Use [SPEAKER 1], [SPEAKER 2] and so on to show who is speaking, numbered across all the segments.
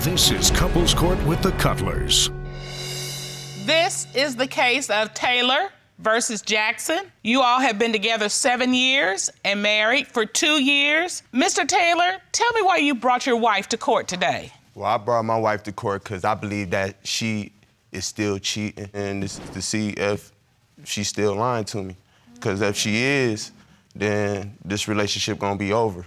[SPEAKER 1] This is Couples Court with the Cutlers.
[SPEAKER 2] This is the case of Taylor versus Jackson. You all have been together 7 years and married for 2 years. Mr. Taylor, tell me why you brought your wife to court today.
[SPEAKER 3] Well, I brought my wife to court because I believe that she is still cheating, and this is to see if she's still lying to me. Because if she is, then this relationship gonna be over.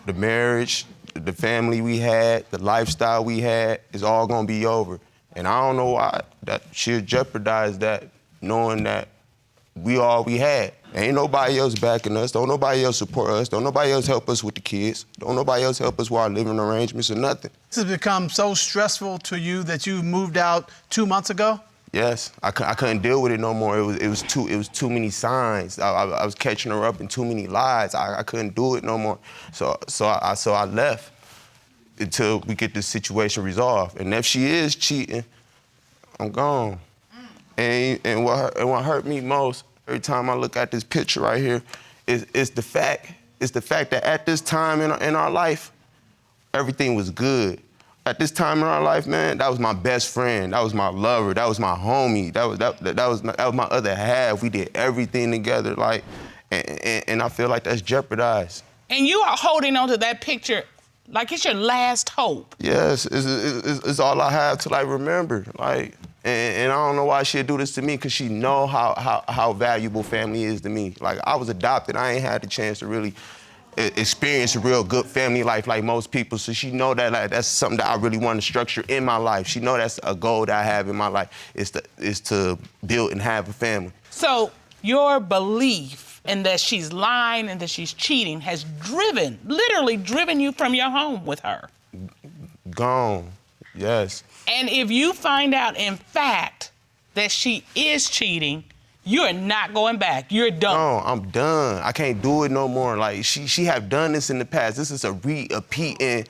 [SPEAKER 3] The marriage, the family we had, the lifestyle we had is all gonna be over. And I don't know why that she'll jeopardize that, knowing that we all we had. Ain't nobody else backing us, don't nobody else support us, don't nobody else help us with the kids, don't nobody else help us with our living arrangements or nothing.
[SPEAKER 4] This has become so stressful to you that you moved out 2 months ago?
[SPEAKER 3] Yes, I couldn't deal with it no more. It was too many signs. I was catching her up in too many lies. I couldn't do it no more. So I left until we get this situation resolved. And if she is cheating, I'm gone. And what hurt me most every time I look at this picture right here is the fact that at this time in our life, everything was good. At this time in our life, man, that was my best friend. That was my lover. That was my homie. That was my other half. We did everything together, like, and I feel like that's jeopardized.
[SPEAKER 2] And you are holding on to that picture like it's your last hope.
[SPEAKER 3] Yes, it's all I have till I remember, like, and I don't know why she'd do this to me, because she know how valuable family is to me. Like, I was adopted. I ain't had the chance to really experience a real good family life like most people, so she know that, like, that's something that I really want to structure in my life. She know that's a goal that I have in my life, is to build and have a family.
[SPEAKER 2] So your belief in that she's lying and that she's cheating has literally driven you from your home with her.
[SPEAKER 3] Gone, yes.
[SPEAKER 2] And if you find out, in fact, that she is cheating, you are not going back. You're done.
[SPEAKER 3] No, I'm done. I can't do it no more. Like, she have done this in the past. This is a repeating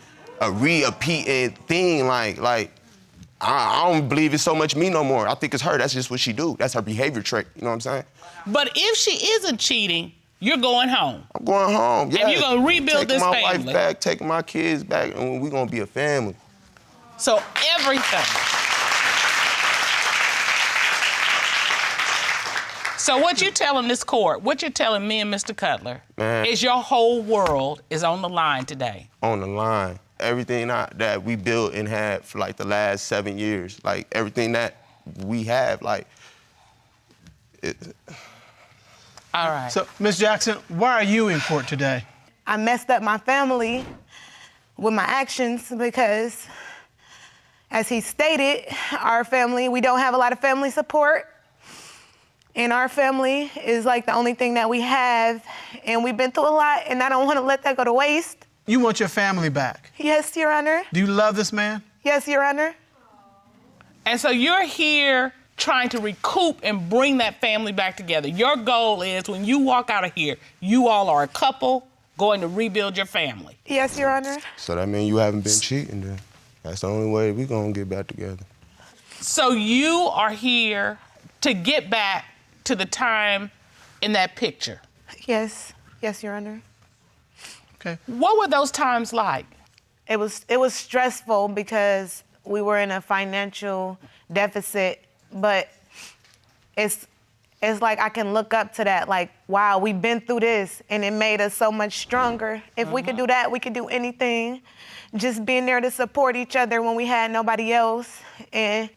[SPEAKER 3] thing. Like I don't believe it's so much me no more. I think it's her. That's just what she do. That's her behavior trait. You know what I'm saying?
[SPEAKER 2] But if she isn't cheating, you're going home.
[SPEAKER 3] I'm going home. Yeah.
[SPEAKER 2] And you're gonna rebuild this family.
[SPEAKER 3] Taking my wife back, taking my kids back, and we're gonna be a family.
[SPEAKER 2] So everything. So what you telling this court, what you're telling me and Mr. Cutler, is your whole world is on the line today.
[SPEAKER 3] On the line. Everything that we built and had for like the last 7 years, like everything that we have, like.
[SPEAKER 2] All right.
[SPEAKER 4] So, Ms. Jackson, why are you in court today?
[SPEAKER 5] I messed up my family with my actions because, as he stated, our family, we don't have a lot of family support. And our family is like the only thing that we have. And we've been through a lot, and I don't want to let that go to waste.
[SPEAKER 4] You want your family back?
[SPEAKER 5] Yes, Your Honor.
[SPEAKER 4] Do you love this man?
[SPEAKER 5] Yes, Your Honor.
[SPEAKER 2] And so you're here trying to recoup and bring that family back together. Your goal is, when you walk out of here, you all are a couple going to rebuild your family.
[SPEAKER 5] Yes, Your Honor.
[SPEAKER 3] So that means you haven't been cheating then. That's the only way we're gonna get back together.
[SPEAKER 2] So you are here to get back to the time in that picture.
[SPEAKER 5] Yes. Yes, Your Honor.
[SPEAKER 4] Okay.
[SPEAKER 2] What were those times like?
[SPEAKER 5] It was stressful because we were in a financial deficit, but it's like I can look up to that, like, wow, we've been through this, and it made us so much stronger. If we could do that, we could do anything. Just being there to support each other when we had nobody else, and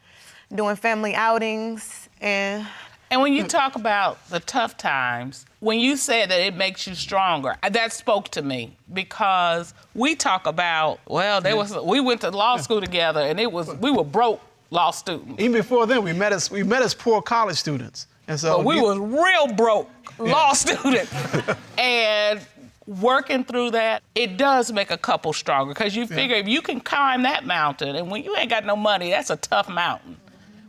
[SPEAKER 5] doing family outings, and
[SPEAKER 2] when you talk about the tough times, when you said that it makes you stronger, that spoke to me, because we talk about, well, we went to law school together, and we were broke law students.
[SPEAKER 4] Even before then, we met as poor college students. And so
[SPEAKER 2] but we was real broke law students. And working through that, it does make a couple stronger, because you figure if you can climb that mountain, and when you ain't got no money, that's a tough mountain.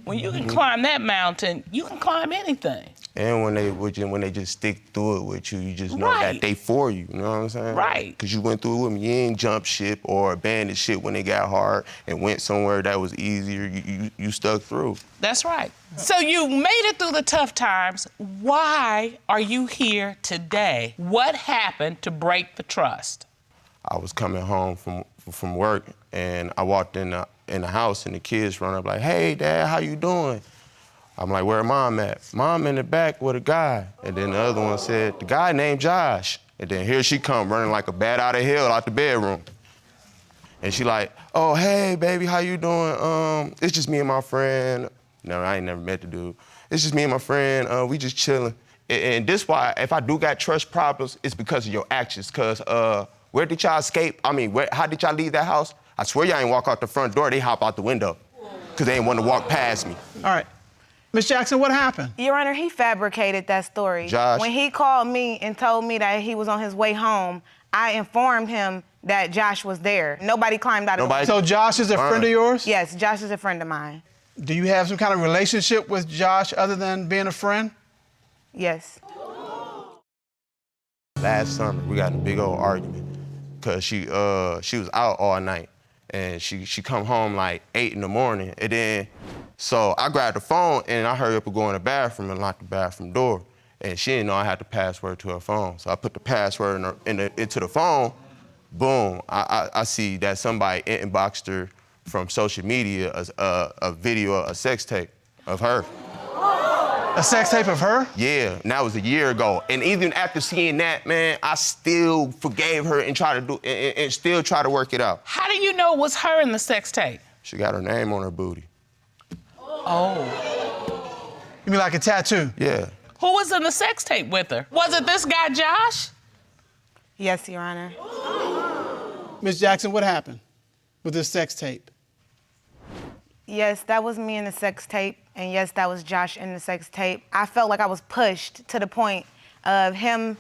[SPEAKER 2] When you can climb that mountain, you can climb anything.
[SPEAKER 3] And when they just stick through it with you, you just know that they for you. You know what I'm saying?
[SPEAKER 2] Right.
[SPEAKER 3] Because you went through it with me. You ain't jump ship or abandoned shit when it got hard and went somewhere that was easier. You stuck through.
[SPEAKER 2] That's right. So you made it through the tough times. Why are you here today? What happened to break the trust?
[SPEAKER 3] I was coming home from work, and I walked in in the house, and the kids run up like, "Hey, Dad, how you doing?" I'm like, "Where Mom at?" "Mom in the back with a guy." And then the other one said, "The guy named Josh." And then here she come running like a bat out of hell out the bedroom. And she like, "Oh, hey, baby, how you doing? It's just me and my friend." No, I ain't never met the dude. "It's just me and my friend. We just chilling." And this why, if I do got trust problems, it's because of your actions. Cause where did y'all escape? I mean, how did y'all leave that house? I swear y'all ain't walk out the front door. They hop out the window. Cause they ain't want to walk past me.
[SPEAKER 4] All right. Ms. Jackson, what happened?
[SPEAKER 5] Your Honor, he fabricated that story.
[SPEAKER 3] Josh.
[SPEAKER 5] When he called me and told me that he was on his way home, I informed him that Josh was there. Nobody climbed out of the window.
[SPEAKER 4] So Josh is a friend of yours?
[SPEAKER 5] Yes, Josh is a friend of mine.
[SPEAKER 4] Do you have some kind of relationship with Josh other than being a friend?
[SPEAKER 5] Yes.
[SPEAKER 3] Last summer, we got in a big old argument because she was out all night, and she come home like 8 in the morning, and then, so I grabbed the phone, and I hurry up and go in the bathroom and lock the bathroom door, and she didn't know I had the password to her phone, so I put the password into the phone. Boom, I see that somebody inboxed her from social media a video, a sex tape of her.
[SPEAKER 4] A sex tape of her?
[SPEAKER 3] Yeah, and that was a year ago. And even after seeing that, man, I still forgave her and still try to work it out.
[SPEAKER 2] How do you know it was her in the sex tape?
[SPEAKER 3] She got her name on her booty.
[SPEAKER 2] Oh.
[SPEAKER 4] You mean like a tattoo?
[SPEAKER 3] Yeah.
[SPEAKER 2] Who was in the sex tape with her? Was it this guy, Josh?
[SPEAKER 5] Yes, Your Honor.
[SPEAKER 4] Ms. Jackson, what happened with this sex tape?
[SPEAKER 5] Yes, that was me in the sex tape, and yes, that was Josh in the sex tape. I felt like I was pushed to the point of him,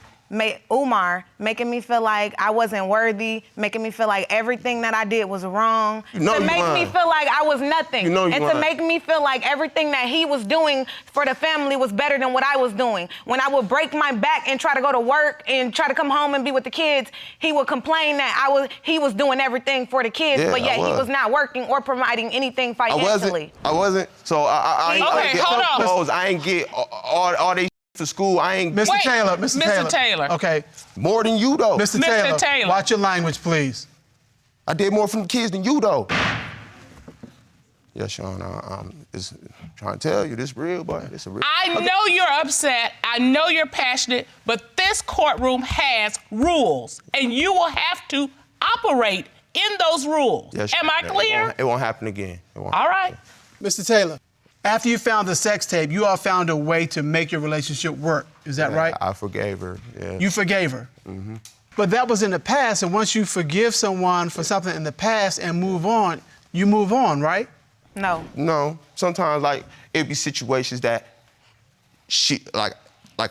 [SPEAKER 5] Umar, making me feel like I wasn't worthy, making me feel like everything that I did was wrong, to make me feel like I was nothing, and to make me feel like everything that he was doing for the family was better than what I was doing. When I would break my back and try to go to work and try to come home and be with the kids, he would complain that he was doing everything for the kids, but yet he was not working or providing anything financially.
[SPEAKER 3] I wasn't. So I ain't get clothes. I ain't get all they for school. I ain't.
[SPEAKER 4] Mr. Taylor, Mr.
[SPEAKER 2] Taylor.
[SPEAKER 4] Okay.
[SPEAKER 3] More than you, though.
[SPEAKER 4] Mr. Taylor, watch your language, please.
[SPEAKER 3] I did more from the kids than you, though. Yes, Sean, I'm just trying to tell you, this real, boy. This real.
[SPEAKER 2] I know you're upset. I know you're passionate, but this courtroom has rules, and you will have to operate in those rules.
[SPEAKER 3] Yes,
[SPEAKER 2] Am I clear?
[SPEAKER 3] It won't happen again.
[SPEAKER 2] All right.
[SPEAKER 4] Mr. Taylor, after you found the sex tape, you all found a way to make your relationship work. Is that right?
[SPEAKER 3] I forgave her, yeah.
[SPEAKER 4] You forgave her? Mm-hmm. But that was in the past, and once you forgive someone for something in the past and move on, you move on, right?
[SPEAKER 5] No.
[SPEAKER 3] No. Sometimes, like, it'd be situations that like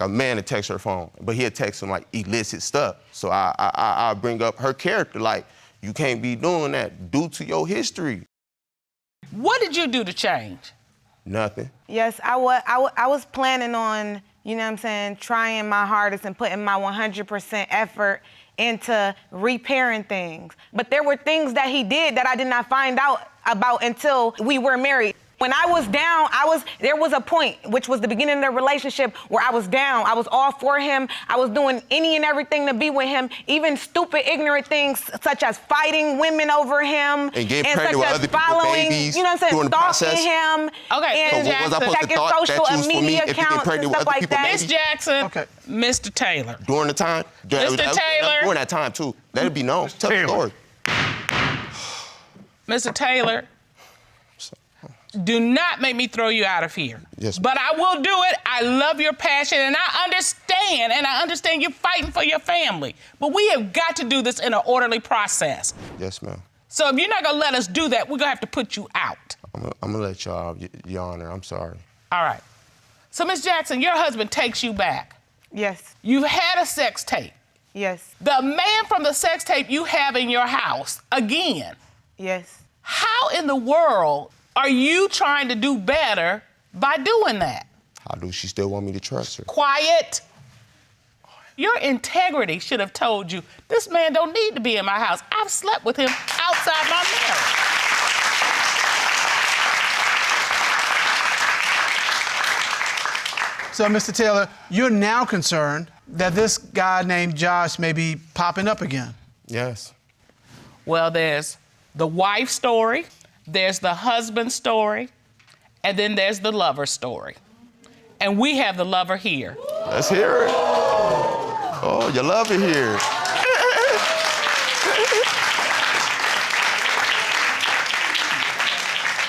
[SPEAKER 3] a man would text her phone, but he'd text him, like, illicit stuff. So I bring up her character, like, you can't be doing that due to your history.
[SPEAKER 2] What did you do to change?
[SPEAKER 3] Nothing.
[SPEAKER 5] Yes, I was planning on, you know what I'm saying, trying my hardest and putting my 100% effort into repairing things. But there were things that he did that I did not find out about until we were married. When I was down, there was a point, which was the beginning of the relationship, where I was down. I was all for him. I was doing any and everything to be with him, even stupid, ignorant things such as fighting women over him.
[SPEAKER 3] And getting pregnant with other people's babies.
[SPEAKER 5] You know what I'm saying? Stalking him.
[SPEAKER 2] Okay,
[SPEAKER 5] and
[SPEAKER 2] so was I supposed
[SPEAKER 5] checking
[SPEAKER 3] to thought
[SPEAKER 5] social
[SPEAKER 3] that you was for me
[SPEAKER 5] media
[SPEAKER 3] if you get
[SPEAKER 5] accounts and
[SPEAKER 3] pregnant with
[SPEAKER 5] stuff
[SPEAKER 3] other
[SPEAKER 5] like
[SPEAKER 3] people's
[SPEAKER 5] that.
[SPEAKER 2] Miss Jackson,
[SPEAKER 4] Okay.
[SPEAKER 2] Mr. Taylor.
[SPEAKER 3] During the time?
[SPEAKER 2] Mr. Taylor.
[SPEAKER 3] During that time, too. Let it be known. Tell the story.
[SPEAKER 2] Mr. Taylor, do not make me throw you out of here.
[SPEAKER 3] Yes, ma'am.
[SPEAKER 2] But I will do it. I love your passion, and I understand you're fighting for your family. But we have got to do this in an orderly process.
[SPEAKER 3] Yes, ma'am.
[SPEAKER 2] So if you're not gonna let us do that, we're gonna have to put you out.
[SPEAKER 3] I'm gonna let y'all, Your Honor. I'm sorry.
[SPEAKER 2] All right. So, Miss Jackson, your husband takes you back.
[SPEAKER 5] Yes,
[SPEAKER 2] You've had a sex tape.
[SPEAKER 5] yes,
[SPEAKER 2] The man from the sex tape you have in your house, again.
[SPEAKER 5] yes.
[SPEAKER 2] How in the world are you trying to do better by doing that?
[SPEAKER 3] How do she still want me to trust her?
[SPEAKER 2] Quiet. Your integrity should have told you, this man don't need to be in my house. I've slept with him outside my marriage.
[SPEAKER 4] So, Mr. Taylor, you're now concerned that this guy named Josh may be popping up again.
[SPEAKER 3] Yes.
[SPEAKER 2] Well, there's the wife story, there's the husband story, and then there's the lover story. And we have the lover here.
[SPEAKER 3] Let's hear it. Oh, your lover here.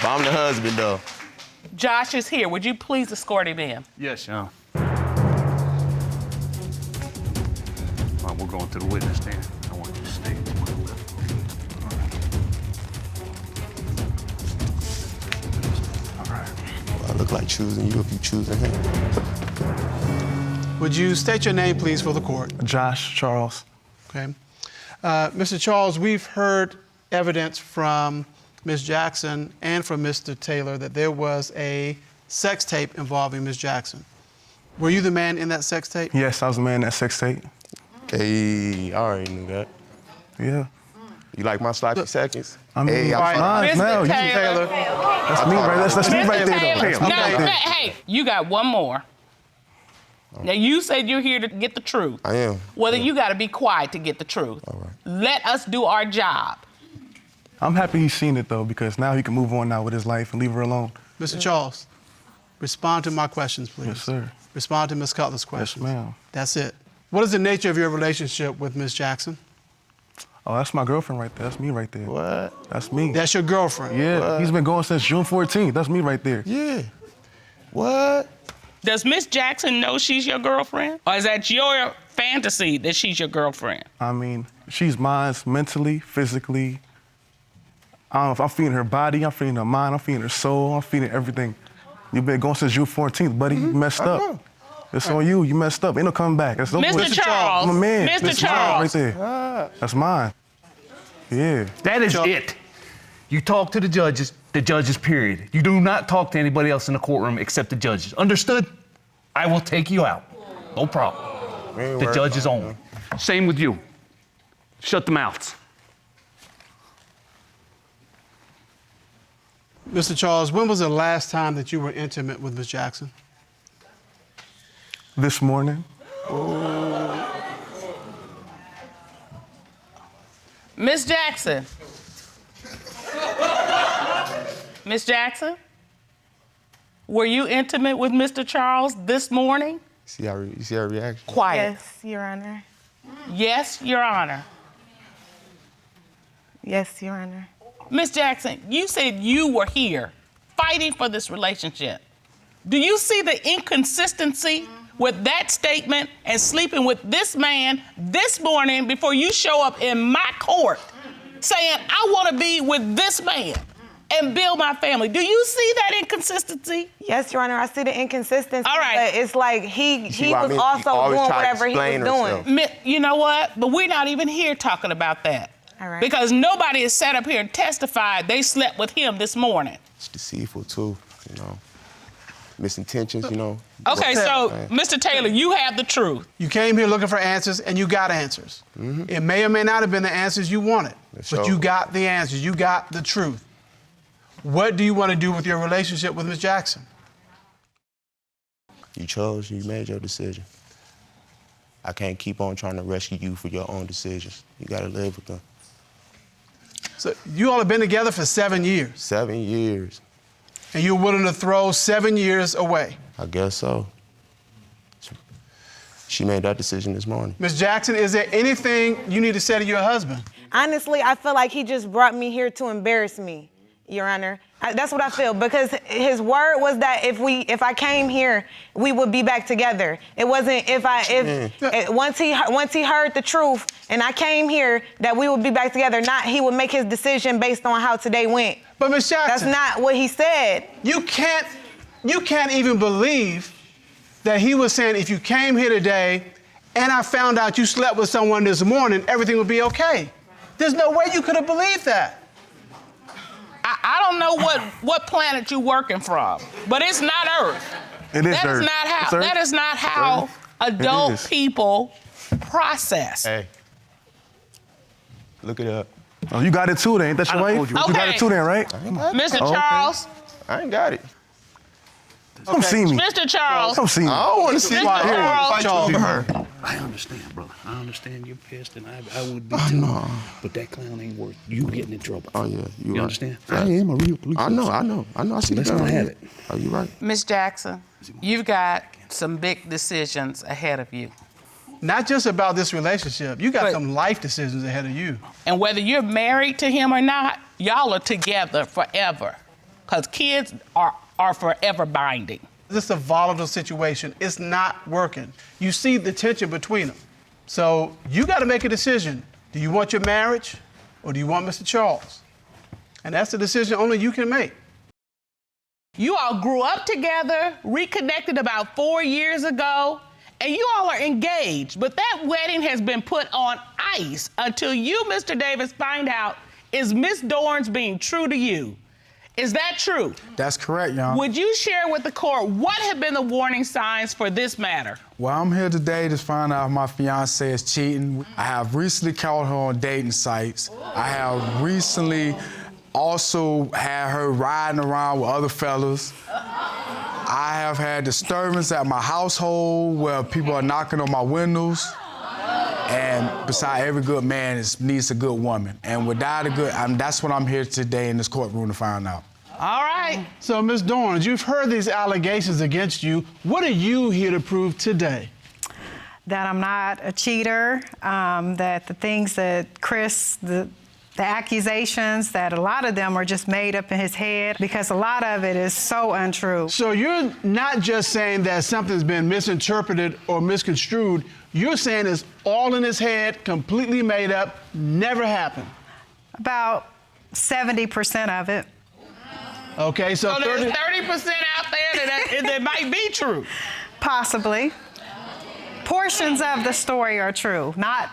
[SPEAKER 3] But I'm the husband, though.
[SPEAKER 2] Josh is here. Would you please escort him in?
[SPEAKER 6] Yes, Sean. We're going to the witness stand. I want you to stay to my left. All right.
[SPEAKER 3] Well, I look like choosing you if you choosing him.
[SPEAKER 4] Would you state your name, please, for the court?
[SPEAKER 7] Josh Charles.
[SPEAKER 4] Okay. Mr. Charles, we've heard evidence from Ms. Jackson and from Mr. Taylor that there was a sex tape involving Ms. Jackson. Were you the man in that sex tape?
[SPEAKER 7] Yes, I was the man in that sex tape.
[SPEAKER 3] Hey, I already knew that.
[SPEAKER 7] Yeah.
[SPEAKER 3] You like my sloppy seconds?
[SPEAKER 7] I mean,
[SPEAKER 3] hey,
[SPEAKER 7] fine.
[SPEAKER 2] Mr.
[SPEAKER 7] Now,
[SPEAKER 2] Taylor.
[SPEAKER 7] That's me right there. That's me right there, though.
[SPEAKER 2] Taylor.
[SPEAKER 7] That's me
[SPEAKER 2] No,
[SPEAKER 7] right there.
[SPEAKER 2] hey, you got one more. Now, you said you're here to get the truth.
[SPEAKER 3] I am.
[SPEAKER 2] Well, then you got to be quiet to get the truth.
[SPEAKER 3] All right.
[SPEAKER 2] Let us do our job.
[SPEAKER 7] I'm happy he's seen it, though, because now he can move on now with his life and leave her alone.
[SPEAKER 4] Mr. Charles, respond to my questions, please.
[SPEAKER 7] Yes, sir.
[SPEAKER 4] Respond to Ms. Cutler's questions.
[SPEAKER 7] Yes, ma'am.
[SPEAKER 4] That's it. What is the nature of your relationship with Ms. Jackson?
[SPEAKER 7] Oh, that's my girlfriend right there. That's me right there.
[SPEAKER 3] What?
[SPEAKER 7] That's me.
[SPEAKER 4] That's your girlfriend?
[SPEAKER 7] Yeah,
[SPEAKER 3] What?
[SPEAKER 7] he's been going since June 14th. That's me right there.
[SPEAKER 3] Yeah. What?
[SPEAKER 2] Does Miss Jackson know she's your girlfriend? Or is that your fantasy that she's your girlfriend?
[SPEAKER 7] I mean, she's mine mentally, physically. I'm feeding her body, I'm feeding her mind, I'm feeding her soul, I'm feeding everything. You've been going since June 14th, buddy. You messed up. It's on you. You messed up. Ain't no coming back. That's no
[SPEAKER 2] Mr. Charles.
[SPEAKER 7] I'm a man.
[SPEAKER 2] Mr.
[SPEAKER 7] That's
[SPEAKER 2] Charles.
[SPEAKER 7] mine right there. That's mine. Yeah.
[SPEAKER 6] That is it. You talk to the judges, period. You do not talk to anybody else in the courtroom except the judges. Understood? I will take you out. No problem. The judge is on. Same with you. Shut the mouths.
[SPEAKER 4] Mr. Charles, when was the last time that you were intimate with Ms. Jackson?
[SPEAKER 7] This morning.
[SPEAKER 2] Miss Jackson. Miss Jackson? Were you intimate with Mr. Charles this morning?
[SPEAKER 3] You see her reaction?
[SPEAKER 2] Quiet.
[SPEAKER 5] Yes, Your Honor.
[SPEAKER 2] Yes, Your Honor.
[SPEAKER 5] Yes, Your Honor.
[SPEAKER 2] Miss Jackson, you said you were here fighting for this relationship. Do you see the inconsistency with that statement and sleeping with this man this morning before you show up in my court saying, I want to be with this man and build my family? Do you see that inconsistency?
[SPEAKER 5] Yes, Your Honor, I see the inconsistency.
[SPEAKER 2] All right.
[SPEAKER 5] But it's like he
[SPEAKER 3] see what I
[SPEAKER 5] was
[SPEAKER 3] mean? She
[SPEAKER 5] also
[SPEAKER 3] always
[SPEAKER 5] doing
[SPEAKER 3] tried to
[SPEAKER 5] whatever he was
[SPEAKER 3] explain
[SPEAKER 5] doing.
[SPEAKER 3] herself.
[SPEAKER 2] You know what? But we're not even here talking about that.
[SPEAKER 5] All right.
[SPEAKER 2] Because nobody has sat up here and testified they slept with him this morning.
[SPEAKER 3] It's deceitful, too, you know. Misintentions, you know.
[SPEAKER 2] Okay, so, Mr. Taylor, you have the truth.
[SPEAKER 4] You came here looking for answers, and you got answers. It may or may not have been the answers you wanted, but you got the answers. You got the truth. What do you want to do with your relationship with Ms. Jackson?
[SPEAKER 3] You chose, you made your decision. I can't keep on trying to rescue you for your own decisions. You gotta live with them.
[SPEAKER 4] So you all have been together for 7 years,
[SPEAKER 3] 7 years.
[SPEAKER 4] and you're willing to throw 7 years away.
[SPEAKER 3] I guess so. She made that decision this morning.
[SPEAKER 4] Ms. Jackson, is there anything you need to say to your husband?
[SPEAKER 5] Honestly, I feel like he just brought me here to embarrass me, Your Honor. That's what I feel, because his word was that if I came here, we would be back together. It wasn't once he heard the truth and I came here that we would be back together. Not he would make his decision based on how today went.
[SPEAKER 4] But Ms.
[SPEAKER 5] That's
[SPEAKER 4] Jackson,
[SPEAKER 5] not what he said.
[SPEAKER 4] you can't even believe that he was saying if you came here today and I found out you slept with someone this morning, everything would be okay. There's no way you could have believed that.
[SPEAKER 2] I don't know what planet you're working from, but it's not Earth.
[SPEAKER 7] It is
[SPEAKER 2] That
[SPEAKER 7] Earth.
[SPEAKER 2] is not how.
[SPEAKER 7] It's Earth.
[SPEAKER 2] That is not how adult
[SPEAKER 7] is.
[SPEAKER 2] people process.
[SPEAKER 3] Hey, look it up.
[SPEAKER 7] Oh, you got it too then, ain't that your wife?
[SPEAKER 6] told you.
[SPEAKER 7] You got
[SPEAKER 2] Okay.
[SPEAKER 7] it too then, right?
[SPEAKER 2] Mr.
[SPEAKER 7] okay.
[SPEAKER 2] Charles,
[SPEAKER 3] I ain't got it.
[SPEAKER 7] Come see me.
[SPEAKER 2] Mr. Charles,
[SPEAKER 7] Come see me.
[SPEAKER 3] I don't want to see
[SPEAKER 2] Mr.
[SPEAKER 3] my
[SPEAKER 2] Charles.
[SPEAKER 3] fight you over her.
[SPEAKER 8] I understand, brother. I understand you're pissed, and I would be too.
[SPEAKER 3] No.
[SPEAKER 8] But that clown ain't worth you getting in trouble.
[SPEAKER 3] Oh, yeah, you right.
[SPEAKER 8] Understand?
[SPEAKER 3] Yeah.
[SPEAKER 8] I am a real police officer.
[SPEAKER 3] I know. I see
[SPEAKER 8] Let's
[SPEAKER 3] the
[SPEAKER 8] not
[SPEAKER 3] gun.
[SPEAKER 8] have it.
[SPEAKER 3] Oh, you right.
[SPEAKER 2] Miss Jackson, you've got some big decisions ahead of you.
[SPEAKER 4] Not just about this relationship. You got
[SPEAKER 2] But-
[SPEAKER 4] some life decisions ahead of you.
[SPEAKER 2] And whether you're married to him or not, y'all are together forever. Because kids are forever binding.
[SPEAKER 4] This is a volatile situation. It's not working. You see the tension between them. So you got to make a decision. Do you want your marriage or do you want Mr. Charles? And that's the decision only you can make.
[SPEAKER 2] You all grew up together, reconnected about 4 years ago, and you all are engaged. But that wedding has been put on ice until you, Mr. Davis, find out, is Miss Dorns being true to you? Is that true?
[SPEAKER 9] That's correct, Your Honor.
[SPEAKER 2] Would you share with the court what have been the warning signs for this matter?
[SPEAKER 9] Well, I'm here today to find out if my fiancée is cheating. I have recently caught her on dating sites. I have recently also had her riding around with other fellas. I have had disturbance at my household where people are knocking on my windows. And beside every good man needs a good woman. And without a good, that's what I'm here today in this courtroom to find out.
[SPEAKER 2] All right.
[SPEAKER 4] So, Ms. Dorns, you've heard these allegations against you. What are you here to prove today?
[SPEAKER 10] That I'm not a cheater, that the things that Chris, the accusations, that a lot of them are just made up in his head because a lot of it is so untrue.
[SPEAKER 4] So you're not just saying that something's been misinterpreted or misconstrued. You're saying it's all in his head, completely made up, never happened.
[SPEAKER 10] About 70% of it.
[SPEAKER 4] Okay, so
[SPEAKER 2] there's 30% out there that might be true.
[SPEAKER 10] Possibly. Portions of the story are true, not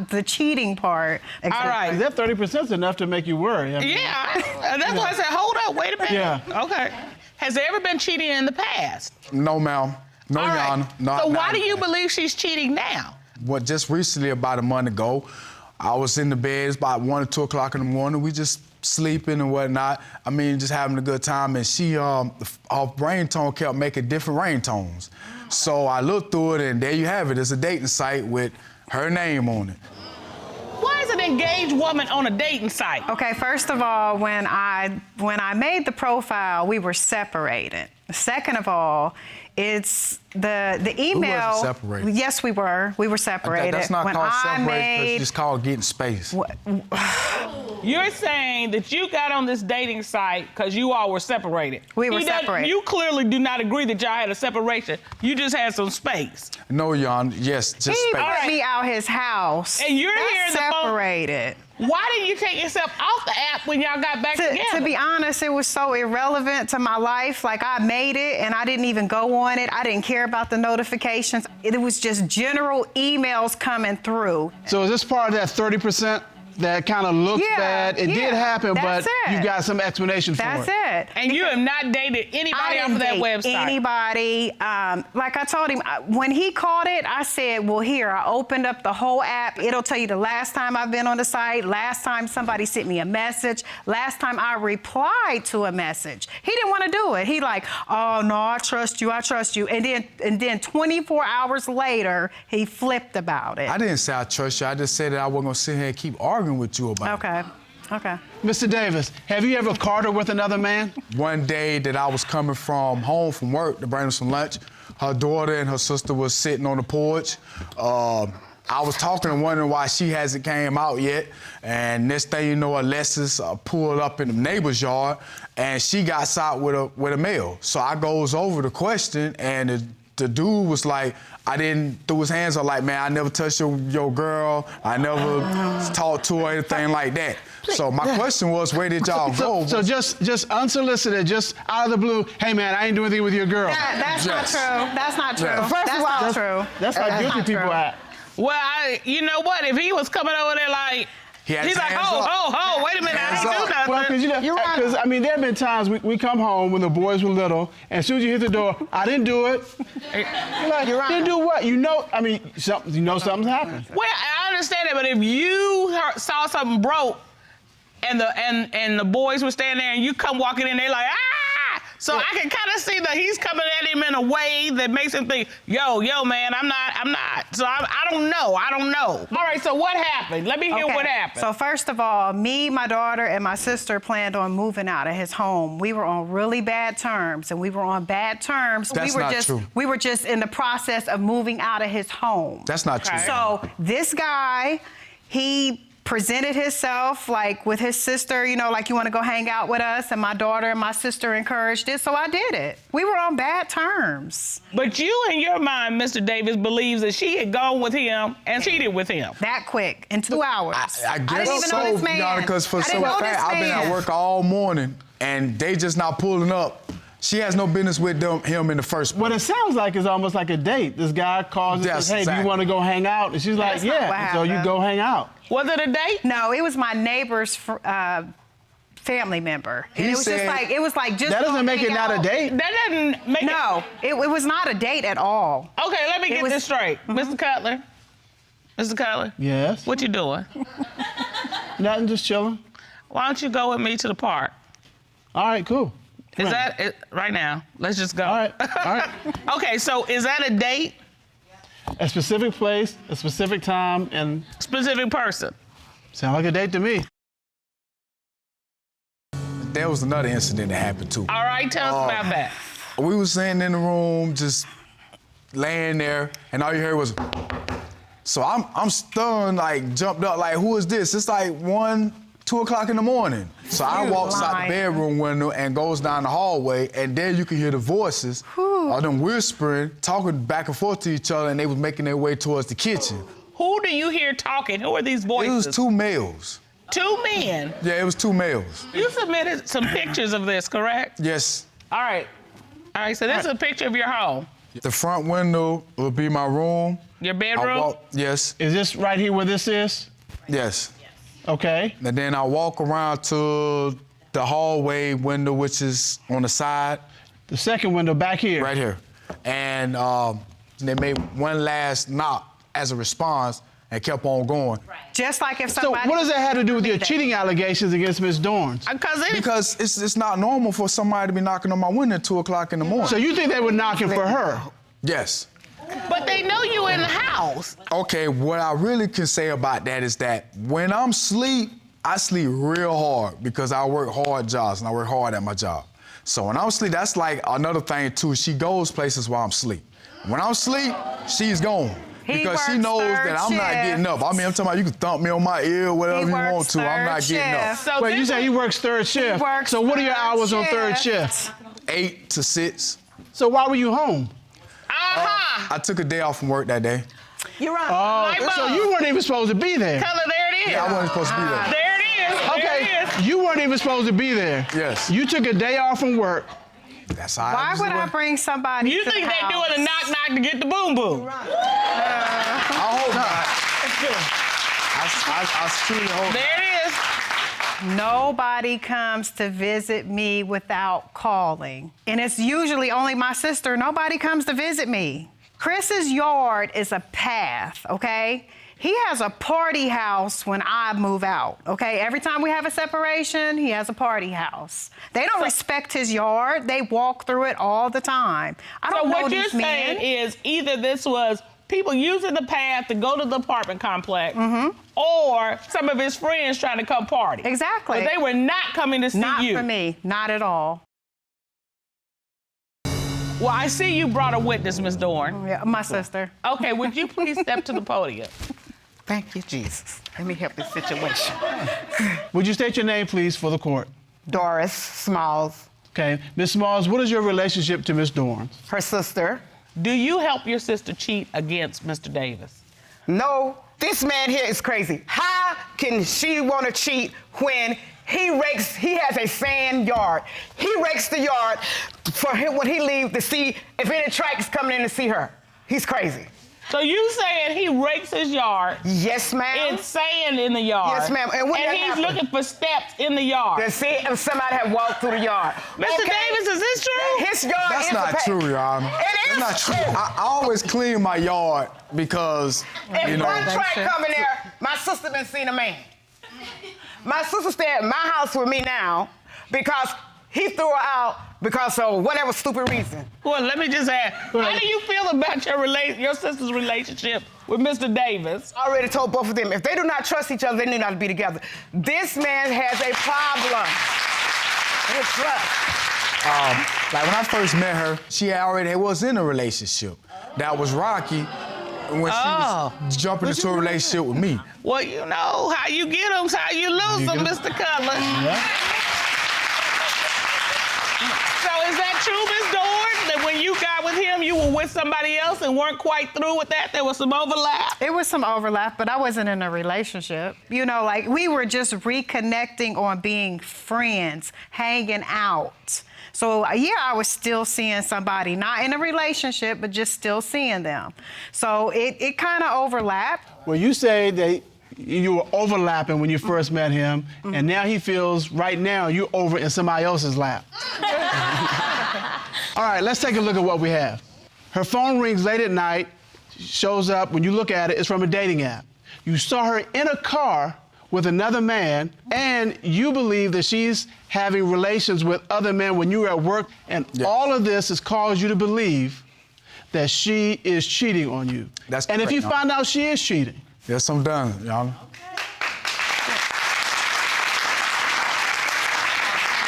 [SPEAKER 10] the cheating part.
[SPEAKER 2] All right.
[SPEAKER 4] That 30% is enough to make you worry. I mean,
[SPEAKER 2] That's why I said, hold up, wait a minute.
[SPEAKER 4] Yeah.
[SPEAKER 2] Okay. Has there ever been cheating in the past?
[SPEAKER 9] No, ma'am. No,
[SPEAKER 2] All
[SPEAKER 9] Your
[SPEAKER 2] right.
[SPEAKER 9] Honor.
[SPEAKER 2] So why do you believe she's cheating now?
[SPEAKER 9] Well, just recently, about a month ago, I was in the bed. It's about 1 or 2 o'clock in the morning. We just sleeping and whatnot. I mean, just having a good time. And she, her ringtone kept making different ringtones. So I looked through it, and there you have it. It's a dating site with her name on it.
[SPEAKER 2] Why is an engaged woman on a dating site?
[SPEAKER 10] Okay, first of all, when I made the profile, we were separated. Second of all, it's the email.
[SPEAKER 9] We wasn't separated.
[SPEAKER 10] Yes, we were. We were separated.
[SPEAKER 9] That's not
[SPEAKER 10] when
[SPEAKER 9] called
[SPEAKER 10] I
[SPEAKER 9] separated. It's called getting space.
[SPEAKER 2] You're saying that you got on this dating site because you all were separated.
[SPEAKER 10] We were separated.
[SPEAKER 2] You clearly do not agree that y'all had a separation. You just had some space.
[SPEAKER 9] No, Your Honor. Yes, just
[SPEAKER 10] He
[SPEAKER 9] space.
[SPEAKER 10] brought me out his house.
[SPEAKER 2] And you're
[SPEAKER 10] That's
[SPEAKER 2] here in the phone-
[SPEAKER 10] separated.
[SPEAKER 2] Why didn't you take yourself off the app when y'all got back together?
[SPEAKER 10] To be honest, it was so irrelevant to my life. Like, I made it, and I didn't even go on it. I didn't care about the notifications. It was just general emails coming through.
[SPEAKER 4] So is this part of that 30% that kind of looks bad? It did happen, but you've got some explanation for it.
[SPEAKER 10] That's it.
[SPEAKER 2] And you have not dated anybody off of that website?
[SPEAKER 10] Anybody. Like I told him, when he called it, I said, well, here, I opened up the whole app. It'll tell you the last time I've been on the site, last time somebody sent me a message, last time I replied to a message. He didn't want to do it. He like, oh, no, I trust you. And then 24 hours later, he flipped about it.
[SPEAKER 9] I didn't say I trust you. I just said that I wasn't going to sit here and keep arguing with you about it.
[SPEAKER 10] Okay.
[SPEAKER 4] Mr. Davis, have you ever caught her with another man?
[SPEAKER 9] One day that I was coming from home from work to bring her some lunch, her daughter and her sister was sitting on the porch. I was talking and wondering why she hasn't came out yet. And next thing you know, Alexis pulled up in the neighbor's yard and she got shot with a male. So I goes over the question and the dude was like, I didn't throw his hands up like, man, I never touched your girl. I never talked to her, anything like that. So my question was, where did y'all go?
[SPEAKER 4] So just unsolicited, just out of the blue, hey man, I ain't doing anything with your girl.
[SPEAKER 10] That's not true. That's not true.
[SPEAKER 4] Yeah.
[SPEAKER 10] That's not true.
[SPEAKER 4] That's how guilty people act.
[SPEAKER 2] Well, you know what? If he was coming over there like, he's like, oh, wait a minute, I didn't do nothing.
[SPEAKER 4] Well, because I mean, there have been times we come home when the boys were little, and as soon as you hit the door, I didn't do it. You're like, didn't do what? You know, I mean, something's happened.
[SPEAKER 2] Well, I understand that, but if you saw something broke, and the boys were standing there, and you come walking in, they like, So I can kind of see that he's coming at him in a way that makes him think, yo, man, I'm not. So I don't know. All right, so what happened? Let me hear what happened.
[SPEAKER 10] So first of all, me, my daughter, and my sister planned on moving out of his home. We were on really bad terms, and we were on bad terms.
[SPEAKER 9] That's not true.
[SPEAKER 10] We were just in the process of moving out of his home.
[SPEAKER 9] That's not true.
[SPEAKER 10] So this guy, he presented himself like with his sister, you know, like, you want to go hang out with us, and my daughter and my sister encouraged it, so I did it. We were on bad terms.
[SPEAKER 2] But you, in your mind, Mr. Davis, believes that she had gone with him and cheated with him.
[SPEAKER 10] That quick, in 2 hours.
[SPEAKER 9] I guess
[SPEAKER 10] didn't even
[SPEAKER 9] so,
[SPEAKER 10] know this man.
[SPEAKER 9] because for
[SPEAKER 10] I
[SPEAKER 9] some
[SPEAKER 10] didn't know
[SPEAKER 9] fact,
[SPEAKER 10] this
[SPEAKER 9] I've been at
[SPEAKER 10] man.
[SPEAKER 9] work all morning, and they just not pulling up. She has no business with him in the first place.
[SPEAKER 4] What it sounds like is almost like a date. This guy calls and
[SPEAKER 9] Yes,
[SPEAKER 4] says, hey, do
[SPEAKER 9] exactly.
[SPEAKER 4] you want to go hang out? And she's like,
[SPEAKER 10] That's not what
[SPEAKER 4] yeah. So you
[SPEAKER 10] happened.
[SPEAKER 4] go hang out.
[SPEAKER 2] Was it a date?
[SPEAKER 10] No, it was my neighbor's family member. And
[SPEAKER 9] He
[SPEAKER 10] it was
[SPEAKER 9] said-
[SPEAKER 10] just
[SPEAKER 4] That doesn't make it not a date.
[SPEAKER 2] That doesn't make
[SPEAKER 10] No, it was not a date at all.
[SPEAKER 2] it. Okay, let me get this straight. Mr. Cutler. Mr. Cutler.
[SPEAKER 4] Yes.
[SPEAKER 2] What you doing?
[SPEAKER 4] Nothing, just chilling.
[SPEAKER 2] Why don't you go with me to the park?
[SPEAKER 4] All right, cool.
[SPEAKER 2] Is
[SPEAKER 4] Right.
[SPEAKER 2] that it? Right now? Let's just go.
[SPEAKER 4] All right, all right.
[SPEAKER 2] Okay, so is that a date?
[SPEAKER 4] A specific place, a specific time, and
[SPEAKER 2] Specific person?
[SPEAKER 4] sound like a date to me.
[SPEAKER 9] There was another incident that happened too.
[SPEAKER 2] All right, tell us about that.
[SPEAKER 9] We was sitting in the room, just laying there, and all you heard was. So I'm stunned, like jumped up, like, who is this? It's like 1, 2 o'clock in the morning. So I walks out the bedroom window and goes down the hallway, and there you can hear the voices of them whispering, talking back and forth to each other, and they was making their way towards the kitchen.
[SPEAKER 2] Who do you hear talking? Who are these
[SPEAKER 9] It
[SPEAKER 2] voices?
[SPEAKER 9] was 2 males.
[SPEAKER 2] 2 men.
[SPEAKER 9] Yeah, it was 2 males.
[SPEAKER 2] You submitted some pictures of this, correct?
[SPEAKER 9] Yes.
[SPEAKER 2] All right. All right, so this is a picture of your home.
[SPEAKER 9] The front window will be my room.
[SPEAKER 2] Your
[SPEAKER 9] I
[SPEAKER 2] bedroom?
[SPEAKER 9] yes,
[SPEAKER 4] Is this right here where this is?
[SPEAKER 9] yes.
[SPEAKER 4] Okay.
[SPEAKER 9] And then I walk around to the hallway window, which is on the side,
[SPEAKER 4] The second window back here.
[SPEAKER 9] right here. And they made one last knock as a response and kept on going.
[SPEAKER 10] Just like if
[SPEAKER 4] So
[SPEAKER 10] somebody...
[SPEAKER 4] what does that have to do with your cheating allegations against Ms. Dorns?
[SPEAKER 9] Because it's not normal for somebody to be knocking on my window at 2 o'clock in the morning.
[SPEAKER 4] So you think they were knocking for her?
[SPEAKER 9] Yes.
[SPEAKER 2] But they know you in the house.
[SPEAKER 9] Okay, what I really can say about that is that when I'm asleep, I sleep real hard because I work hard jobs and I work hard at my job. So when I'm asleep, that's like another thing too. She goes places while I'm asleep. When I'm asleep, she's gone. Because she
[SPEAKER 10] works
[SPEAKER 9] knows
[SPEAKER 10] third
[SPEAKER 9] that I'm not
[SPEAKER 10] shift.
[SPEAKER 9] getting up. I mean, I'm talking about you can thump me on my ear, whatever you want to. I'm not getting up.
[SPEAKER 2] So
[SPEAKER 4] Wait, you say he works third shift.
[SPEAKER 10] works
[SPEAKER 4] So what are your
[SPEAKER 10] third
[SPEAKER 4] hours on third
[SPEAKER 10] shift.
[SPEAKER 4] shift?
[SPEAKER 9] 8 to 6.
[SPEAKER 4] So why were you home?
[SPEAKER 2] Uh-huh.
[SPEAKER 9] I took a day off from work that day.
[SPEAKER 5] You're right.
[SPEAKER 2] Light
[SPEAKER 4] So
[SPEAKER 2] bulb.
[SPEAKER 4] you weren't even supposed to be there.
[SPEAKER 2] Color, there it is.
[SPEAKER 9] Yeah, I wasn't supposed to be there.
[SPEAKER 2] There it is. There
[SPEAKER 4] Okay,
[SPEAKER 2] it is.
[SPEAKER 4] you weren't even supposed to be there.
[SPEAKER 9] Yes.
[SPEAKER 4] You took a day off from work.
[SPEAKER 9] That's how
[SPEAKER 10] Why would I bring somebody
[SPEAKER 2] You
[SPEAKER 10] to
[SPEAKER 2] think
[SPEAKER 10] the
[SPEAKER 2] they're
[SPEAKER 10] house?
[SPEAKER 2] doing a knock-knock to get the boom-boom?
[SPEAKER 9] I hope not. I truly hope
[SPEAKER 2] There it is.
[SPEAKER 10] Nobody comes to visit me without calling. And it's usually only my sister. Nobody comes to visit me. Chris's yard is a path, okay? He has a party house when I move out, okay? Every time we have a separation, he has a party house. They don't respect his yard. They walk through it all the time. I don't
[SPEAKER 2] So
[SPEAKER 10] know
[SPEAKER 2] what you're
[SPEAKER 10] these men.
[SPEAKER 2] saying is either this was people using the path to go to the apartment complex, or some of his friends trying to come party.
[SPEAKER 10] Exactly.
[SPEAKER 2] But they were not coming to see
[SPEAKER 10] Not
[SPEAKER 2] you.
[SPEAKER 10] for me, not at all.
[SPEAKER 2] Well, I see you brought a witness, Ms. Dorn.
[SPEAKER 10] Yeah, my sister.
[SPEAKER 2] Okay, would you please step to the podium?
[SPEAKER 11] Thank you, Jesus. Let me help this situation.
[SPEAKER 4] Would you state your name, please, for the court?
[SPEAKER 11] Doris Smalls,
[SPEAKER 4] Okay. Ms. Smalls, what is your relationship to Ms. Dorns?
[SPEAKER 11] her sister.
[SPEAKER 2] Do you help your sister cheat against Mr. Davis?
[SPEAKER 11] No, this man here is crazy. How can she want to cheat when he has a sand yard. He rakes the yard for him when he leaves to see if any track is coming in to see her. He's crazy.
[SPEAKER 2] So you saying he rakes his yard?
[SPEAKER 11] Yes, ma'am.
[SPEAKER 2] It's sand in the yard.
[SPEAKER 11] Yes, ma'am. And when that
[SPEAKER 2] he's
[SPEAKER 11] happened-
[SPEAKER 2] looking for steps in the yard.
[SPEAKER 11] To see if somebody had walked through the yard.
[SPEAKER 2] Mr. Davis, is this true?
[SPEAKER 11] His yard
[SPEAKER 9] That's
[SPEAKER 11] is
[SPEAKER 9] not
[SPEAKER 11] a
[SPEAKER 9] true, Your Honor.
[SPEAKER 11] It is
[SPEAKER 9] That's not
[SPEAKER 11] true.
[SPEAKER 9] true. I always clean my yard because,
[SPEAKER 11] If
[SPEAKER 9] you know.
[SPEAKER 11] one track coming there, my sister been seen a man. My sister stay at my house with me now because he threw her out because of whatever stupid reason.
[SPEAKER 2] Well, let me just ask, how do you feel about your sister's relationship with Mr. Davis?
[SPEAKER 11] I already told both of them, if they do not trust each other, they need not to be together. This man has a problem with trust.
[SPEAKER 9] Like when I first met her, she already was in a relationship that was rocky when she was jumping into a relationship with me.
[SPEAKER 2] Well, you know, how you get them, how you lose them, Mr. Cutlers.
[SPEAKER 9] Yeah.
[SPEAKER 2] So is that true, Ms. Dorns, that when you got with him, you were with somebody else and weren't quite through with that? There was some overlap?
[SPEAKER 10] It was some overlap, but I wasn't in a relationship. You know, like, we were just reconnecting on being friends, hanging out. So, yeah, I was still seeing somebody, not in a relationship, but just still seeing them. So it kind of overlapped.
[SPEAKER 4] Well, you say that you were overlapping when you first met him, and now he feels right now you're over in somebody else's lap. All right, let's take a look at what we have. Her phone rings late at night, shows up. When you look at it, it's from a dating app. You saw her in a car with another man, and you believe that she's having relations with other men when you were at work, and all of this has caused you to believe that she is cheating on you.
[SPEAKER 9] That's
[SPEAKER 4] and if
[SPEAKER 9] correct,
[SPEAKER 4] you find out she is cheating,
[SPEAKER 9] yes, I'm done, y'all.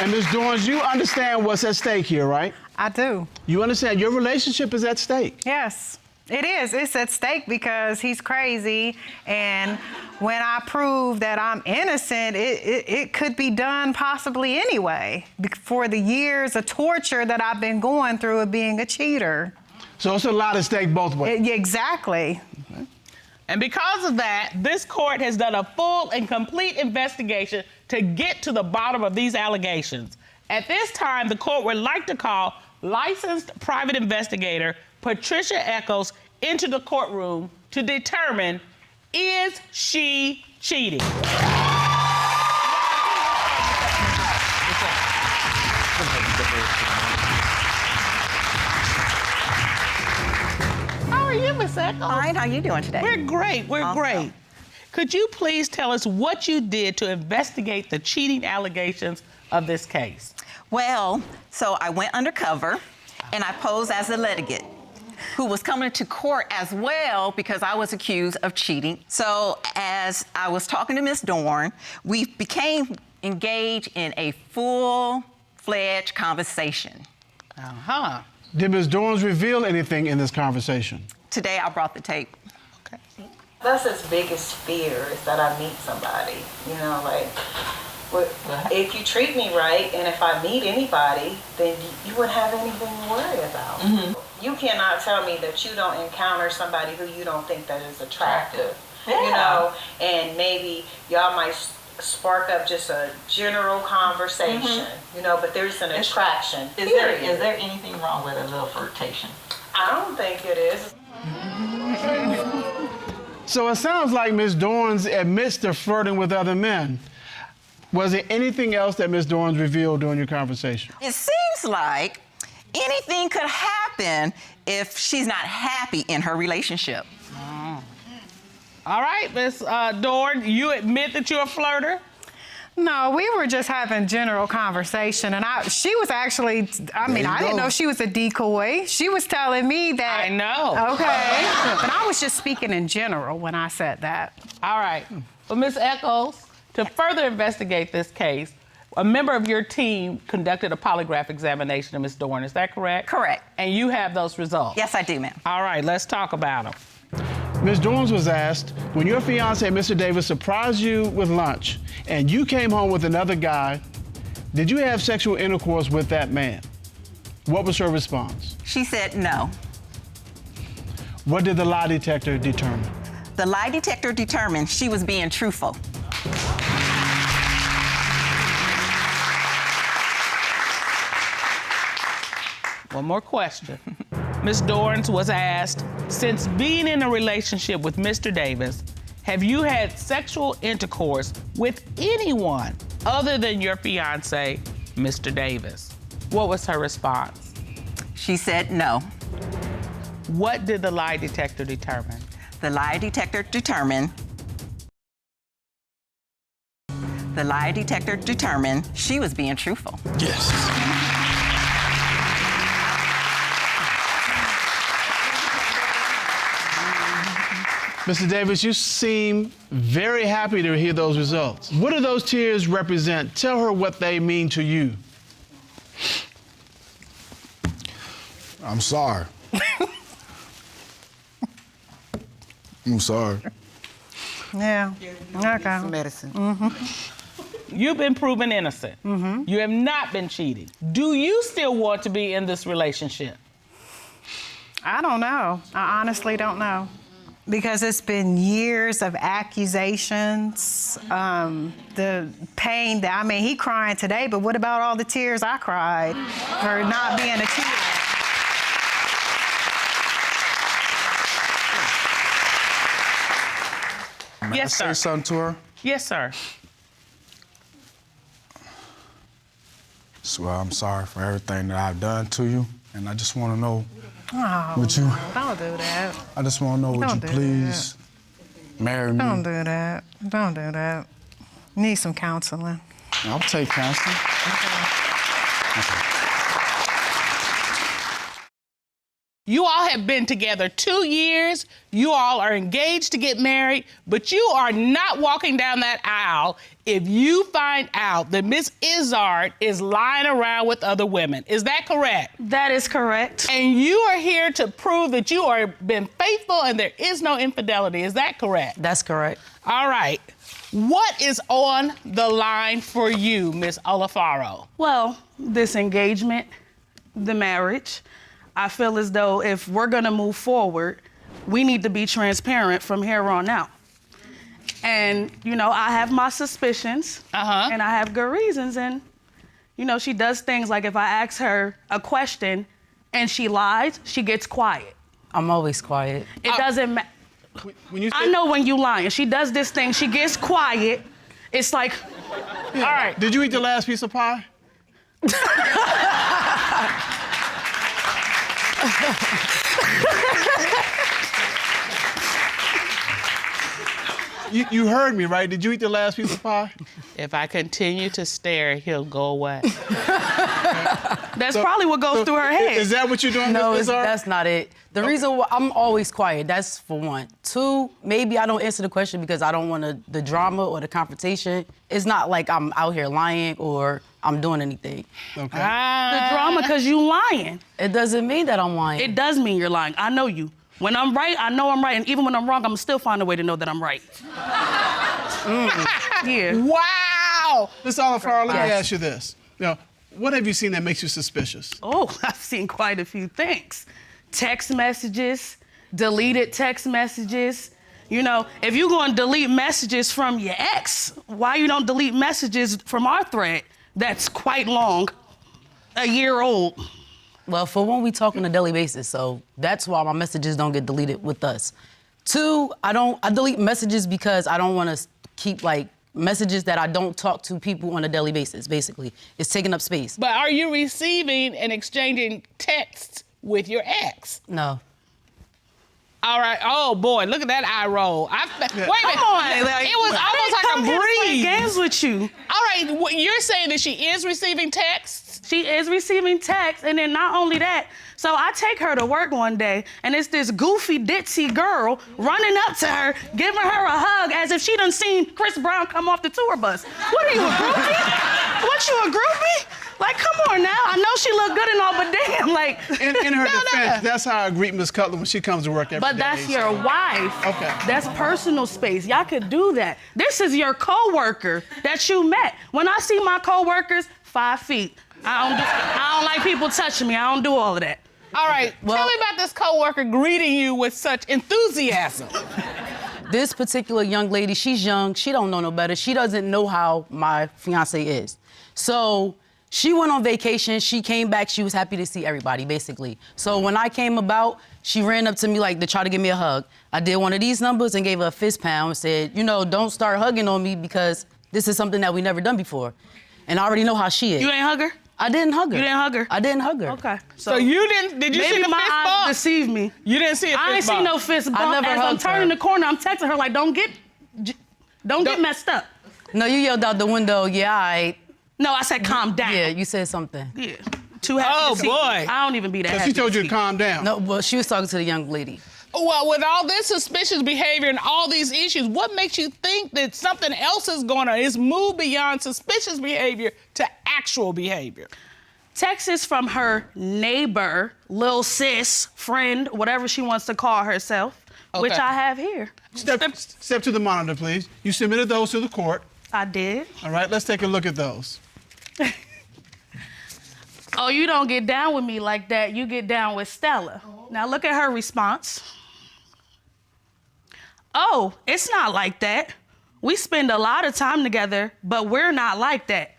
[SPEAKER 4] and Ms. Dorns, you understand what's at stake here, right?
[SPEAKER 10] I do.
[SPEAKER 4] You understand your relationship is at stake.
[SPEAKER 10] Yes, it is. It's at stake because he's crazy, and when I prove that I'm innocent, it could be done possibly anyway for the years of torture that I've been going through of being a cheater.
[SPEAKER 4] So it's a lot at stake both ways.
[SPEAKER 10] Exactly.
[SPEAKER 4] Okay.
[SPEAKER 2] And because of that, this court has done a full and complete investigation to get to the bottom of these allegations. At this time, the court would like to call licensed private investigator Patricia Echols into the courtroom to determine, is she cheating? How are you, Miss Echols?
[SPEAKER 12] Fine, how you doing today?
[SPEAKER 2] We're great, we're great. Could you please tell us what you did to investigate the cheating allegations of this case?
[SPEAKER 12] Well, so I went undercover and I posed as a litigant who was coming to court as well because I was accused of cheating. So as I was talking to Ms. Dorn, we became engaged in a full-fledged conversation.
[SPEAKER 2] Uh-huh.
[SPEAKER 4] Did Ms. Dorns reveal anything in this conversation?
[SPEAKER 12] Today I brought the tape.
[SPEAKER 2] Okay.
[SPEAKER 13] That's his biggest fear, is that I meet somebody. You know, like, if you treat me right and if I meet anybody, then you wouldn't have anything to worry about. Mm-hmm. You cannot tell me that you don't encounter somebody who you don't think that is attractive. Yeah. You know, and maybe y'all might spark up just a general conversation, mm-hmm. you know, but there's an attraction.
[SPEAKER 14] Is there anything wrong with a little flirtation?
[SPEAKER 13] I don't think it is.
[SPEAKER 4] So it sounds like Ms. Dorns admits to flirting with other men. Was there anything else that Ms. Dorns revealed during your conversation?
[SPEAKER 12] It seems like anything could happen if she's not happy in her relationship.
[SPEAKER 2] All right, Ms. Dorn, you admit that you're a flirter?
[SPEAKER 10] No, we were just having general conversation, and she was actually, I didn't know she was a decoy. She was telling me that.
[SPEAKER 2] I know.
[SPEAKER 10] Okay. But I was just speaking in general when I said that.
[SPEAKER 2] All right. Well, Ms. Echols, to further investigate this case, a member of your team conducted a polygraph examination of Ms. Dorn. Is that correct?
[SPEAKER 12] Correct.
[SPEAKER 2] And you have those results?
[SPEAKER 12] Yes, I do, ma'am.
[SPEAKER 2] All right, let's talk about them.
[SPEAKER 4] Ms. Dorns was asked, when your fiancé, Mr. Davis, surprised you with lunch and you came home with another guy, did you have sexual intercourse with that man? What was her response?
[SPEAKER 12] She said no.
[SPEAKER 4] What did the lie detector determine?
[SPEAKER 12] The lie detector determined she was being truthful.
[SPEAKER 2] One more question. Ms. Dorns was asked, since being in a relationship with Mr. Davis, have you had sexual intercourse with anyone other than your fiancé, Mr. Davis? What was her response?
[SPEAKER 12] She said no.
[SPEAKER 2] What did the lie detector determine?
[SPEAKER 12] The lie detector determined she was being truthful.
[SPEAKER 9] Yes.
[SPEAKER 4] Mr. Davis, you seem very happy to hear those results. What do those tears represent? Tell her what they mean to you.
[SPEAKER 9] I'm sorry. I'm sorry.
[SPEAKER 10] Yeah. Okay.
[SPEAKER 11] Medicine.
[SPEAKER 2] You've been proven innocent. You have not been cheating. Do you still want to be in this relationship?
[SPEAKER 10] I don't know. I honestly don't know. Because it's been years of accusations, the pain that, I mean, he crying today, but what about all the tears I cried for not being a cheater?
[SPEAKER 9] May
[SPEAKER 2] Yes,
[SPEAKER 9] I say
[SPEAKER 2] sir.
[SPEAKER 9] something to her?
[SPEAKER 2] Yes, sir.
[SPEAKER 9] So I'm sorry for everything that I've done to you, and I just want to know,
[SPEAKER 10] Oh,
[SPEAKER 9] would you?
[SPEAKER 10] don't do that.
[SPEAKER 9] I just want to know, would
[SPEAKER 10] Don't
[SPEAKER 9] you
[SPEAKER 10] do
[SPEAKER 9] please marry me?
[SPEAKER 10] Don't do that. Don't do that. You need some counseling.
[SPEAKER 9] I'll take counseling.
[SPEAKER 2] You all have been together 2 years. You all are engaged to get married, but you are not walking down that aisle if you find out that Miss Iszard is lying around with other women. Is that correct?
[SPEAKER 15] That is correct.
[SPEAKER 2] And you are here to prove that you are been faithful and there is no infidelity. Is that correct?
[SPEAKER 15] That's correct.
[SPEAKER 2] All right. What is on the line for you, Miss Oleforo?
[SPEAKER 15] Well, this engagement, the marriage, I feel as though if we're gonna move forward, we need to be transparent from here on out. And, you know, I have my suspicions, and I have good reasons, and, you know, she does things like if I ask her a question and she lies, she gets quiet. I'm always quiet. It doesn't matter. I know when you lying. She does this thing, she gets quiet. It's like, all right.
[SPEAKER 4] Did you eat the last piece of pie? You heard me, right? Did you eat the last piece of pie?
[SPEAKER 2] If I continue to stare, he'll go away.
[SPEAKER 15] That's probably what goes through her head.
[SPEAKER 4] Is that what you're doing,
[SPEAKER 15] No,
[SPEAKER 4] Ms. Iszard?
[SPEAKER 15] that's not it. The reason why I'm always quiet, that's for one. Two, maybe I don't answer the question because I don't want the drama or the confrontation. It's not like I'm out here lying or I'm doing anything.
[SPEAKER 4] Okay.
[SPEAKER 15] The drama because you lying. It doesn't mean that I'm lying. It does mean you're lying. I know you. When I'm right, I know I'm right. And even when I'm wrong, I'm still find a way to know that I'm right. Yeah.
[SPEAKER 2] Wow!
[SPEAKER 4] Ms. Olefaro, let me
[SPEAKER 15] Yes.
[SPEAKER 4] ask you this. You know, what have you seen that makes you suspicious?
[SPEAKER 15] Oh, I've seen quite a few things. Text messages, deleted text messages. You know, if you're going to delete messages from your ex, why you don't delete messages from our thread that's quite long, a year old?
[SPEAKER 16] Well, for one, we talk on a daily basis, so that's why my messages don't get deleted with us. Two, I delete messages because I don't want to keep like messages that I don't talk to people on a daily basis, basically. It's taking up space.
[SPEAKER 2] But are you receiving and exchanging texts with your ex?
[SPEAKER 16] No.
[SPEAKER 2] All right. Oh boy, look at that eye roll. Wait a minute.
[SPEAKER 15] Come on, like,
[SPEAKER 2] it was almost like
[SPEAKER 15] come
[SPEAKER 2] a
[SPEAKER 15] here to play
[SPEAKER 2] breeze.
[SPEAKER 15] games with you.
[SPEAKER 2] All right, you're saying that she is receiving texts?
[SPEAKER 15] She is receiving texts, and then not only that, so I take her to work one day, and it's this goofy, ditzy girl running up to her, giving her a hug as if she done seen Chris Brown come off the tour bus. What are you, a groupie? What, you a groupie? Like, come on now. I know she look good and all, but damn, like.
[SPEAKER 4] In her defense, that's how I greet Miss Cutler when she comes to work every day.
[SPEAKER 15] But that's your wife.
[SPEAKER 4] Okay.
[SPEAKER 15] That's personal space. Y'all could do that. This is your coworker that you met. When I see my coworkers, 5 feet. I don't like people touching me. I don't do all of that.
[SPEAKER 2] All right, tell me about this coworker greeting you with such enthusiasm.
[SPEAKER 16] This particular young lady, she's young. She don't know no better. She doesn't know how my fiancé is. So she went on vacation. She came back. She was happy to see everybody, basically. So when I came about, she ran up to me like to try to give me a hug. I did one of these numbers and gave her a fist pound and said, you know, don't start hugging on me because this is something that we never done before. And I already know how she is.
[SPEAKER 15] You ain't hug her?
[SPEAKER 16] I didn't hug her.
[SPEAKER 15] You didn't hug her?
[SPEAKER 16] I didn't hug her.
[SPEAKER 15] Okay.
[SPEAKER 2] So you didn't, did you see
[SPEAKER 15] maybe
[SPEAKER 2] the
[SPEAKER 15] my
[SPEAKER 2] fist
[SPEAKER 15] eyes
[SPEAKER 2] bump?
[SPEAKER 15] deceived me.
[SPEAKER 2] You didn't see a fist
[SPEAKER 15] I ain't
[SPEAKER 2] bump?
[SPEAKER 15] seen no fist bump.
[SPEAKER 16] I never
[SPEAKER 15] As I'm
[SPEAKER 16] hugged
[SPEAKER 15] turning
[SPEAKER 16] her.
[SPEAKER 15] the corner, I'm texting her like, don't get messed up.
[SPEAKER 16] No, you yelled out the window, yeah, all right.
[SPEAKER 15] No, I said calm down.
[SPEAKER 16] Yeah, you said something.
[SPEAKER 15] Yeah. Too happy to see you. I don't even be that
[SPEAKER 4] So
[SPEAKER 15] happy
[SPEAKER 4] she told
[SPEAKER 15] to
[SPEAKER 4] you
[SPEAKER 15] see
[SPEAKER 4] to calm down.
[SPEAKER 16] No, well, she was talking to the young lady.
[SPEAKER 2] Well, with all this suspicious behavior and all these issues, what makes you think that something else is going on? It's moved beyond suspicious behavior to actual behavior.
[SPEAKER 15] Texts from her neighbor, lil sis, friend, whatever she wants to call herself, which I have here.
[SPEAKER 4] Step to the monitor, please. You submitted those to the court.
[SPEAKER 15] I did.
[SPEAKER 4] All right, let's take a look at those.
[SPEAKER 15] Oh, you don't get down with me like that. You get down with Stella. Now look at her response. Oh, it's not like that. We spend a lot of time together, but we're not like that.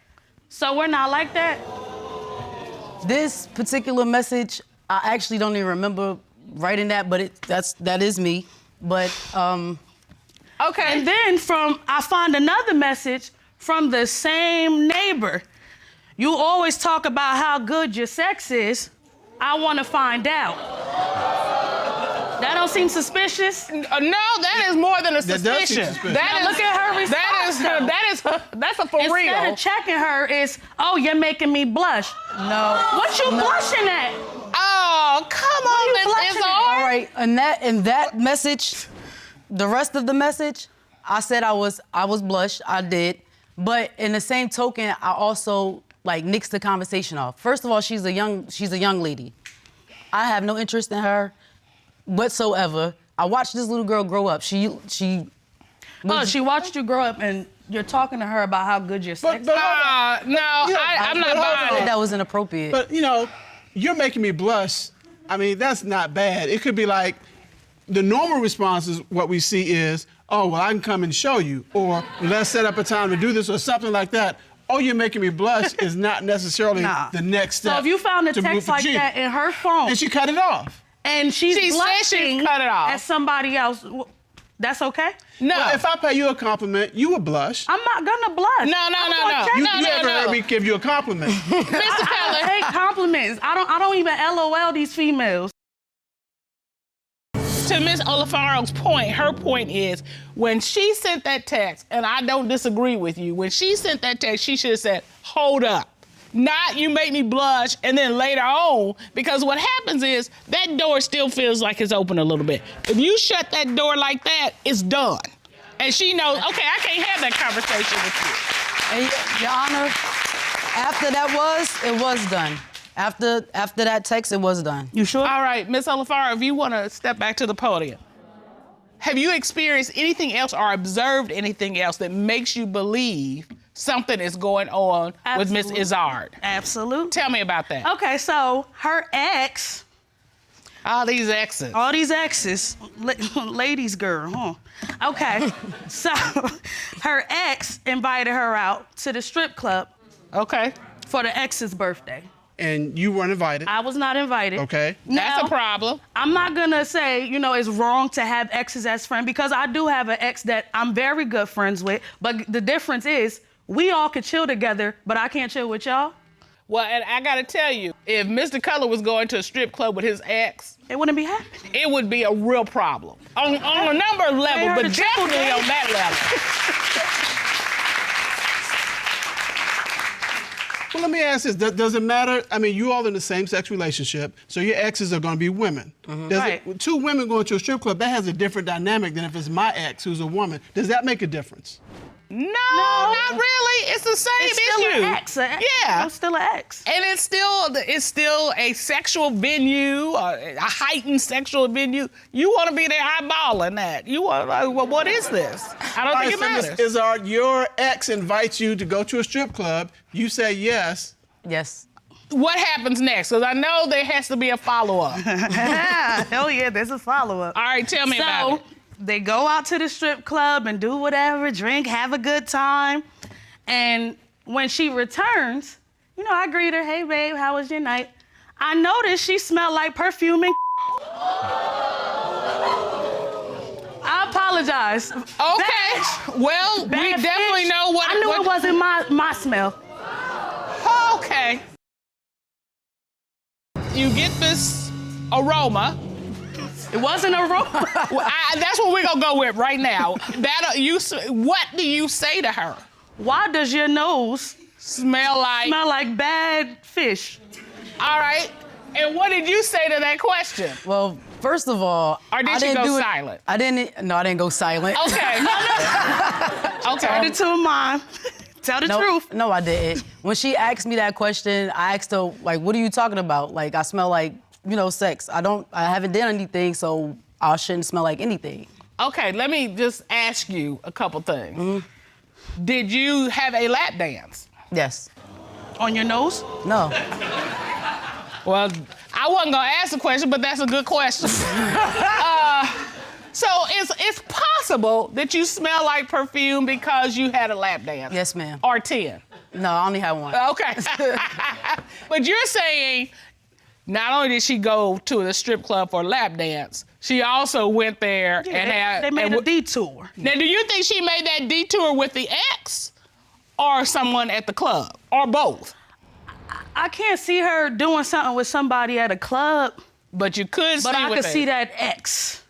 [SPEAKER 15] So we're not like that?
[SPEAKER 16] This particular message, I actually don't even remember writing that, but that is me. But,
[SPEAKER 15] Okay. And then I find another message from the same neighbor. You always talk about how good your sex is. I want to find out. That don't seem suspicious?
[SPEAKER 2] No, that is more than a suspicion.
[SPEAKER 15] Look at her response.
[SPEAKER 2] That's a for real.
[SPEAKER 15] Instead of checking her, it's, oh, you're making me blush.
[SPEAKER 16] No.
[SPEAKER 15] What you blushing at?
[SPEAKER 2] Oh, come on, Miss Iszard.
[SPEAKER 16] All right, and that message, the rest of the message, I said I was blushed, I did. But in the same token, I also nixed the conversation off. First of all, she's a young lady. I have no interest in her whatsoever. I watched this little girl grow up. She
[SPEAKER 15] watched you grow up and you're talking to her about how good your sex is.
[SPEAKER 2] I'm not buying it.
[SPEAKER 16] That was inappropriate.
[SPEAKER 4] But, you're making me blush. I mean, that's not bad. It could be like, the normal response is what we see is, oh, well, I can come and show you, or let's set up a time to do this, or something like that. Oh, you're making me blush is not necessarily the next step.
[SPEAKER 15] So if you found a text like that in her phone.
[SPEAKER 4] And she cut it off.
[SPEAKER 15] And she's blushing
[SPEAKER 2] she cut it off.
[SPEAKER 15] at somebody else, that's okay?
[SPEAKER 2] No.
[SPEAKER 4] Well, if I pay you a compliment, you would blush.
[SPEAKER 15] I'm not gonna blush.
[SPEAKER 2] No.
[SPEAKER 4] You never heard me give you a compliment.
[SPEAKER 2] Mr. Keller.
[SPEAKER 15] I hate compliments. I don't even LOL these females.
[SPEAKER 2] To Miss Oleforo's point, her point is, when she sent that text, and I don't disagree with you, when she sent that text, she should have said, hold up. Not you make me blush, and then later on, because what happens is, that door still feels like it's open a little bit. If you shut that door like that, it's done. And she knows, okay, I can't have that conversation with you.
[SPEAKER 16] And, Your Honor, after that it was done. After that text, it was done.
[SPEAKER 15] You sure?
[SPEAKER 2] All right, Miss Oleforo, if you want to step back to the podium. Have you experienced anything else or observed anything else that makes you believe something is going on with Miss Iszard?
[SPEAKER 15] Absolutely.
[SPEAKER 2] Tell me about that.
[SPEAKER 15] Okay, so her ex.
[SPEAKER 2] All these exes.
[SPEAKER 15] Ladies girl, huh? Okay, so her ex invited her out to the strip club.
[SPEAKER 2] Okay.
[SPEAKER 15] For the ex's birthday.
[SPEAKER 4] And you weren't invited.
[SPEAKER 15] I was not invited.
[SPEAKER 4] Okay.
[SPEAKER 2] That's a problem.
[SPEAKER 15] I'm not gonna say, it's wrong to have exes as friends, because I do have an ex that I'm very good friends with, but the difference is we all could chill together, but I can't chill with y'all.
[SPEAKER 2] Well, and I gotta tell you, if Mr. Cutler was going to a strip club with his ex,
[SPEAKER 15] it wouldn't be happening.
[SPEAKER 2] It would be a real problem. On a number of levels, but definitely on that level.
[SPEAKER 4] Well, let me ask this. Does it matter? I mean, you all in the same sex relationship, so your exes are going to be women.
[SPEAKER 15] Right.
[SPEAKER 4] Two women going to a strip club, that has a different dynamic than if it's my ex who's a woman. Does that make a difference?
[SPEAKER 2] No, not really. It's the same issue.
[SPEAKER 15] Still an ex.
[SPEAKER 2] Yeah.
[SPEAKER 15] I'm still an ex.
[SPEAKER 2] And it's still a sexual venue, a heightened sexual venue. You want to be there eyeballing that. You want, well, what is this? I don't think it matters.
[SPEAKER 4] Ms. Iszard, your ex invites you to go to a strip club. You say yes.
[SPEAKER 16] Yes.
[SPEAKER 2] What happens next? Because I know there has to be a follow-up.
[SPEAKER 15] Hell yeah, there's a follow-up.
[SPEAKER 2] All right, tell me about it.
[SPEAKER 15] They go out to the strip club and do whatever, drink, have a good time. And when she returns, I greet her, hey babe, how was your night? I noticed she smelled like perfume and I apologize.
[SPEAKER 2] Okay, well, we definitely know what...
[SPEAKER 15] I knew it wasn't my smell.
[SPEAKER 2] Okay. You get this aroma.
[SPEAKER 15] It wasn't aroma.
[SPEAKER 2] That's what we're gonna go with right now. What do you say to her?
[SPEAKER 15] Why does your nose
[SPEAKER 2] smell like
[SPEAKER 15] bad fish?
[SPEAKER 2] All right. And what did you say to that question?
[SPEAKER 16] Well, first of all,
[SPEAKER 2] Or did you go silent?
[SPEAKER 16] I didn't go silent.
[SPEAKER 2] Okay. Okay.
[SPEAKER 15] Turn it to a mom. Tell the truth.
[SPEAKER 16] No, I didn't. When she asked me that question, I asked her, like, what are you talking about? Like, I smell like, sex. I haven't done anything, so I shouldn't smell like anything.
[SPEAKER 2] Okay, let me just ask you a couple things. Did you have a lap dance?
[SPEAKER 16] Yes.
[SPEAKER 15] On your nose?
[SPEAKER 16] No.
[SPEAKER 2] Well, I wasn't gonna ask the question, but that's a good question. So it's possible that you smell like perfume because you had a lap dance?
[SPEAKER 16] Yes, ma'am.
[SPEAKER 2] Or 10?
[SPEAKER 16] No, I only had one.
[SPEAKER 2] Okay. But you're saying not only did she go to the strip club for a lap dance, she also went there
[SPEAKER 15] They made a detour.
[SPEAKER 2] Now, do you think she made that detour with the ex or someone at the club, or both?
[SPEAKER 15] I can't see her doing something with somebody at a club.
[SPEAKER 2] But you could see
[SPEAKER 15] But I
[SPEAKER 2] with
[SPEAKER 15] could
[SPEAKER 2] the-
[SPEAKER 15] see that ex.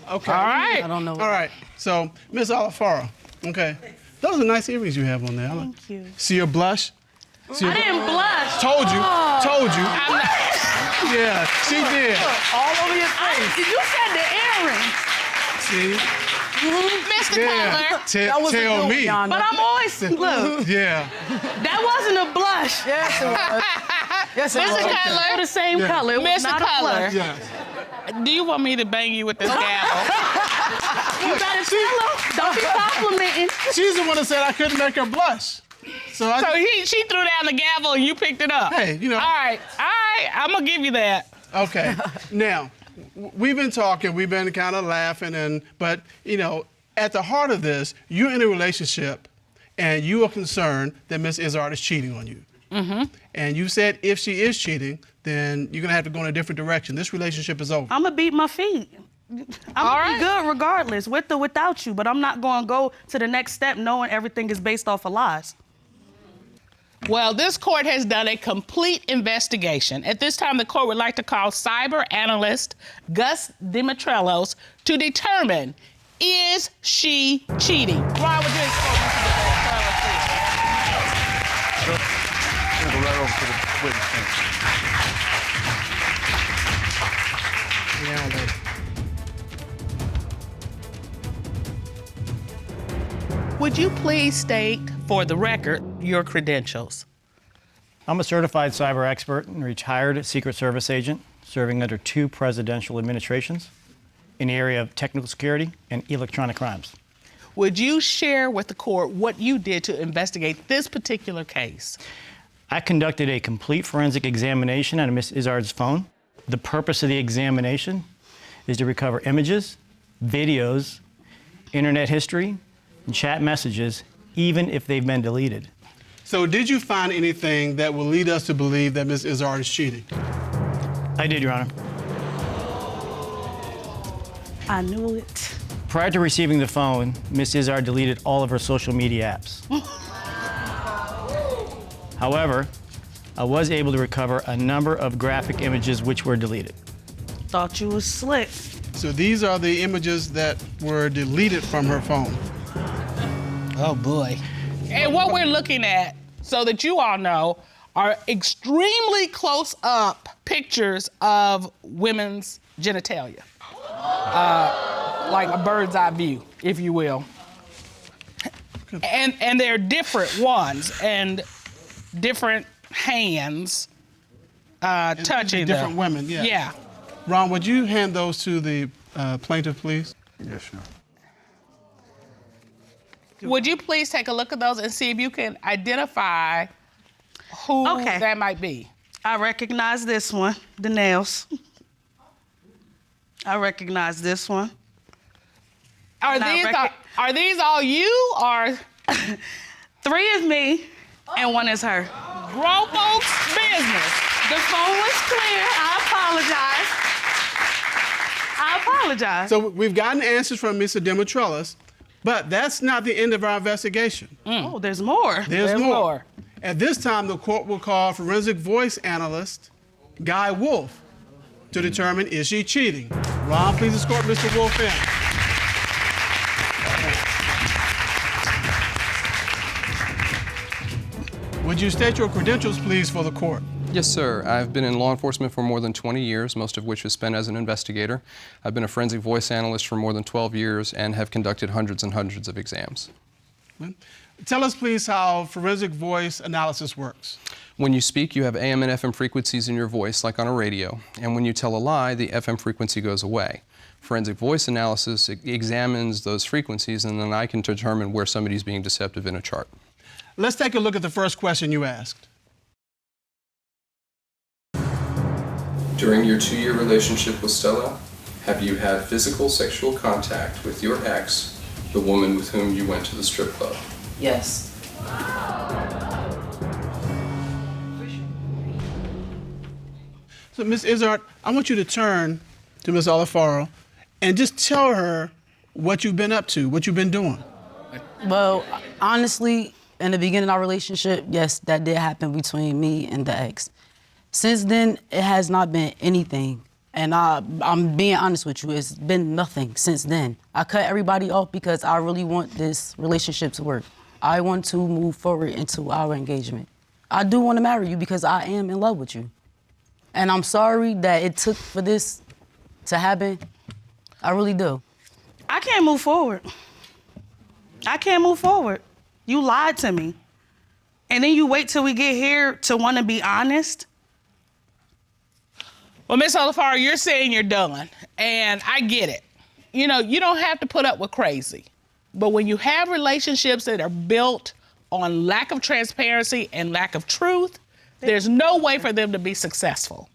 [SPEAKER 4] Okay.
[SPEAKER 2] All right.
[SPEAKER 16] I don't know.
[SPEAKER 4] All right. So, Miss Oleforo, okay. Those are nice earrings you have on there.
[SPEAKER 15] Thank you.
[SPEAKER 4] See your blush? See
[SPEAKER 15] I didn't blush.
[SPEAKER 4] Told you.
[SPEAKER 15] Oh.
[SPEAKER 4] Told you. Yeah, she did.
[SPEAKER 16] All over your face.
[SPEAKER 15] You said the earrings.
[SPEAKER 4] See?
[SPEAKER 2] Mr.
[SPEAKER 4] Yeah.
[SPEAKER 2] Cutler.
[SPEAKER 4] Tell me.
[SPEAKER 15] But I'm always, look,
[SPEAKER 4] Yeah.
[SPEAKER 15] that wasn't a blush.
[SPEAKER 16] Yes, it was. Yes, it
[SPEAKER 2] Mr.
[SPEAKER 16] was.
[SPEAKER 2] Cutler.
[SPEAKER 15] They're the same color. It was
[SPEAKER 2] Mr.
[SPEAKER 15] not a
[SPEAKER 2] Cutler.
[SPEAKER 15] blush.
[SPEAKER 4] Yeah.
[SPEAKER 2] Do you want me to bang you with this gavel?
[SPEAKER 15] You better tell her. Don't be complimenting.
[SPEAKER 4] She's the one that said I couldn't make her blush. So
[SPEAKER 2] She threw down the gavel and you picked it up.
[SPEAKER 4] Hey,
[SPEAKER 2] All right, I'm gonna give you that.
[SPEAKER 4] Okay. Now, we've been talking, we've been kind of laughing, but at the heart of this, you're in a relationship and you are concerned that Miss Iszard is cheating on you.
[SPEAKER 2] Mm-hmm.
[SPEAKER 4] And you said if she is cheating, then you're gonna have to go in a different direction. This relationship is over.
[SPEAKER 15] I'm gonna beat my feet. I'm gonna be good regardless, with or without you, but I'm not gonna go to the next step knowing everything is based off of lies.
[SPEAKER 2] Well, this court has done a complete investigation. At this time, the court would like to call cyber analyst Gus Dimitrelos to determine, is she cheating? Why would you expose Mr. Dimitrelos, please?
[SPEAKER 6] Go right over to the witness stand.
[SPEAKER 2] Would you please state, for the record, your credentials?
[SPEAKER 17] I'm a certified cyber expert and retired Secret Service agent serving under 2 presidential administrations in the area of technical security and electronic crimes.
[SPEAKER 2] Would you share with the court what you did to investigate this particular case?
[SPEAKER 17] I conducted a complete forensic examination on Miss Iszard's phone. The purpose of the examination is to recover images, videos, internet history, and chat messages, even if they've been deleted.
[SPEAKER 4] So did you find anything that will lead us to believe that Miss Iszard is cheating?
[SPEAKER 17] I did, Your Honor.
[SPEAKER 15] I knew it.
[SPEAKER 17] Prior to receiving the phone, Miss Iszard deleted all of her social media apps. However, I was able to recover a number of graphic images which were deleted.
[SPEAKER 15] Thought you was slick.
[SPEAKER 4] So these are the images that were deleted from her phone.
[SPEAKER 2] Oh, boy. And what we're looking at, so that you all know, are extremely close-up pictures of women's genitalia. Like a bird's eye view, if you will. And they're different ones and different hands touching them.
[SPEAKER 4] Different women, yeah.
[SPEAKER 2] Yeah.
[SPEAKER 4] Ron, would you hand those to the plaintiff, please?
[SPEAKER 7] Yes, sure.
[SPEAKER 2] Would you please take a look at those and see if you can identify who that might be?
[SPEAKER 15] I recognize this one, the nails. I recognize this one.
[SPEAKER 2] Are these all you, or?
[SPEAKER 15] 3 is me and 1 is her.
[SPEAKER 2] Grown folks business.
[SPEAKER 15] The phone was clear. I apologize.
[SPEAKER 4] So we've gotten answers from Mr. Dimitrelos, but that's not the end of our investigation.
[SPEAKER 15] Oh, there's more.
[SPEAKER 4] There's more. At this time, the court will call forensic voice analyst Guy Wolf to determine, is she cheating? Ron, please escort Mr. Wolf in. Would you state your credentials, please, for the court?
[SPEAKER 18] Yes, sir. I've been in law enforcement for more than 20 years, most of which was spent as an investigator. I've been a forensic voice analyst for more than 12 years and have conducted hundreds and hundreds of exams.
[SPEAKER 4] Tell us, please, how forensic voice analysis works.
[SPEAKER 18] When you speak, you have AM and FM frequencies in your voice, like on a radio. And when you tell a lie, the FM frequency goes away. Forensic voice analysis examines those frequencies, and then I can determine where somebody's being deceptive in a chart.
[SPEAKER 4] Let's take a look at the first question you asked.
[SPEAKER 18] During your 2-year relationship with Stella, have you had physical sexual contact with your ex, the woman with whom you went to the strip club?
[SPEAKER 16] Yes.
[SPEAKER 4] So, Ms. Iszard, I want you to turn to Ms. Oleforo and just tell her what you've been up to, what you've been doing.
[SPEAKER 16] Well, honestly, in the beginning of our relationship, yes, that did happen between me and the ex. Since then, it has not been anything. And I'm being honest with you, it's been nothing since then. I cut everybody off because I really want this relationship to work. I want to move forward into our engagement. I do want to marry you because I am in love with you. And I'm sorry that it took for this to happen. I really do.
[SPEAKER 15] I can't move forward. I can't move forward. You lied to me. And then you wait till we get here to want to be honest?
[SPEAKER 2] Well, Miss Oleforo, you're saying you're done, and I get it. You know, you don't have to put up with crazy. But when you have relationships that are built on lack of transparency and lack of truth, there's no way for them to be successful.